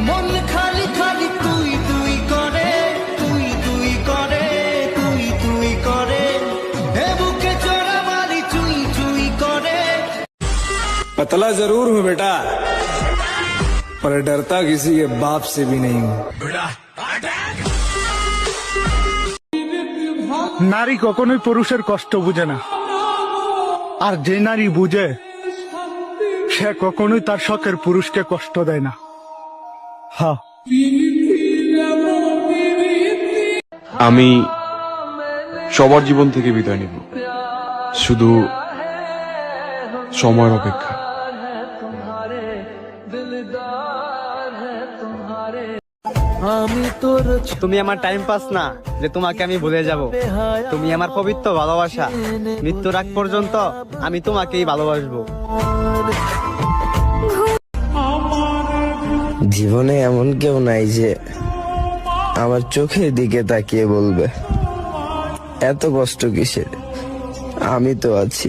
মন খালি খালি তুই তুই করে, তুই তুই করে, তুই তুই করে, এ বুকে চোরা মারি চুই চুই করে। पतला जरूर हूँ बेटा, पर डरता किसी के बाप से भी नहीं हूँ। নারী কখনোই পুরুষের কষ্ট বুঝে না, আর যে নারী বুঝে সে কখনোই তার শখের পুরুষকে কষ্ট দেয় না। হ্যাঁ, আমি সবার জীবন থেকে বিদায় নিব, শুধু সময়ের অপেক্ষা। তুমি আমার টাইম পাস না যে তোমাকে আমি ভুলে যাব। তুমি আমার পবিত্র ভালোবাসা, মৃত্যুর আগ পর্যন্ত আমি তোমাকেই ভালোবাসবো। জীবনে এমন কেউ নাই যে আমার চোখের দিকে তাকিয়ে বলবে এত কষ্ট কিসের, আমি তো আছি।